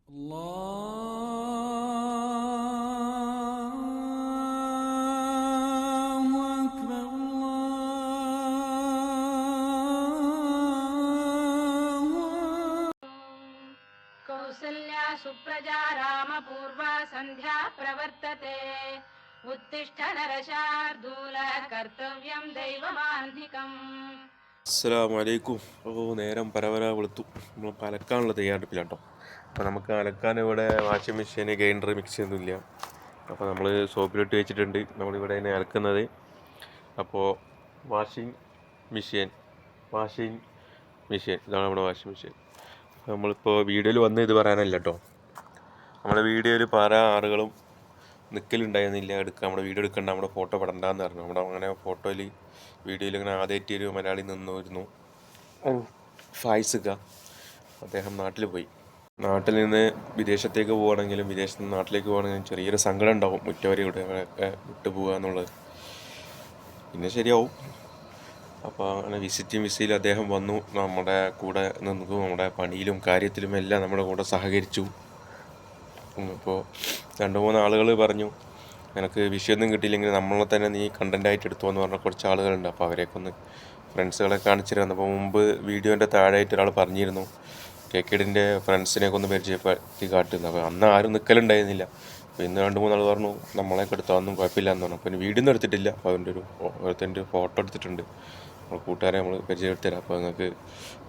कौसल्या सुप्रजा रामपूर्वा सन्ध्या प्रवर्तते उत्तिष्ठ नरशार्दूल कर्तव्यं दैवमान्धिकम्. അസ്സലാമലൈക്കും. നേരം പരവര വെളുത്തു. നമ്മൾ അലക്കാനുള്ള തയ്യാറെടുപ്പിലാട്ടോ. അപ്പോൾ നമുക്ക് അലക്കാൻ ഇവിടെ വാഷിംഗ് മെഷീൻ, ഗ്രൈൻഡർ, മിക്സിയൊന്നുമില്ല. അപ്പോൾ നമ്മൾ സോപ്പിലിട്ട് വെച്ചിട്ടുണ്ട്. നമ്മളിവിടെ തന്നെ അലക്കുന്നത്. അപ്പോൾ വാഷിംഗ് മെഷീൻ ഇതാണ് നമ്മുടെ വാഷിംഗ് മെഷീൻ. നമ്മളിപ്പോൾ വീഡിയോയിൽ വന്ന് ഇത് പറയാനല്ല കേട്ടോ. നമ്മുടെ വീഡിയോയിൽ പല ആളുകളും നിൽക്കലുണ്ടായിരുന്നില്ല, നമ്മുടെ വീഡിയോ എടുക്കണ്ട, നമ്മുടെ ഫോട്ടോ പെടണ്ടെന്ന് പറഞ്ഞു. നമ്മുടെ അങ്ങനെ ഫോട്ടോയിൽ വീഡിയോയിൽ ഇങ്ങനെ ആദ്യമായിട്ട് ഒരു മലയാളി നിന്നിരുന്നു, ഫായിസുക. അദ്ദേഹം നാട്ടിൽ പോയി. നാട്ടിൽ നിന്ന് വിദേശത്തേക്ക് പോവുകയാണെങ്കിലും വിദേശത്ത് നിന്ന് നാട്ടിലേക്ക് പോവുകയാണെങ്കിലും ചെറിയൊരു സങ്കടം ഉണ്ടാവും, മുറ്റവരെ ഇവിടെ വിട്ടു പോകുക എന്നുള്ളത്. പിന്നെ ശരിയാവും. അപ്പോൾ അങ്ങനെ വിസയിൽ അദ്ദേഹം വന്നു, നമ്മുടെ കൂടെ നിന്നു, നമ്മുടെ പണിയിലും കാര്യത്തിലും എല്ലാം നമ്മുടെ കൂടെ സഹകരിച്ചു. അപ്പോൾ 2-3 ആളുകൾ പറഞ്ഞു, നിനക്ക് വിഷയമൊന്നും കിട്ടിയില്ലെങ്കിൽ നമ്മളെ തന്നെ നീ കണ്ടൻറ്റായിട്ട് എടുത്തു എന്ന് പറഞ്ഞ കുറച്ച് ആളുകളുണ്ട്. അപ്പോൾ അവരെയൊക്കെ ഒന്ന് ഫ്രണ്ട്സുകളെ കാണിച്ചിരുന്നു. അപ്പോൾ മുമ്പ് വീഡിയോൻ്റെ താഴെയായിട്ട് ഒരാൾ പറഞ്ഞിരുന്നു കേക്കിഡിൻ്റെ ഫ്രണ്ട്സിനെയൊക്കെ ഒന്ന് പരിചയപ്പെടുത്തി കാട്ടുന്നു. അപ്പോൾ അന്ന് ആരും നിൽക്കലുണ്ടായിരുന്നില്ല. അപ്പോൾ ഇന്ന് 2-3 ആൾ പറഞ്ഞു നമ്മളെയൊക്കെ എടുത്താൽ കുഴപ്പമില്ല എന്ന് പറഞ്ഞു. അപ്പോൾ ഇനി വീഡിയോ ഒന്നും എടുത്തിട്ടില്ല. അപ്പോൾ അതിൻ്റെ ഒരു ഫോട്ടോ എടുത്തിട്ടുണ്ട്. നമ്മൾ കൂട്ടുകാരെ നമ്മൾ പരിചയപ്പെടുത്തരാം. അപ്പോൾ നിങ്ങൾക്ക്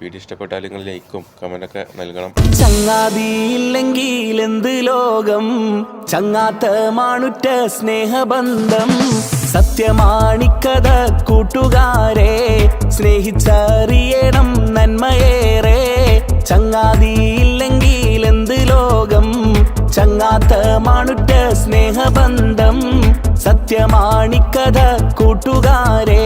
വീഡിയോ ഇഷ്ടപ്പെട്ടാൽ നിങ്ങൾ ലൈക്കും കമൻ്റൊക്കെ നൽകണം. ചങ്ങാതിയില്ലെങ്കിൽ എന്ത് ലോകം, ചങ്ങാത്ത മാണുറ്റ സ്നേഹബന്ധം, സത്യമാണിക്കഥ കൂട്ടുകാരെ, സ്നേഹിച്ചറിയണം നന്മയേറെ. ചങ്ങാതിയില്ലെങ്കിൽ എന്ത് ലോകം, ചങ്ങാത്ത മാണുറ്റ സ്നേഹബന്ധം, സത്യമാണിക്കഥ കൂട്ടുകാരെ,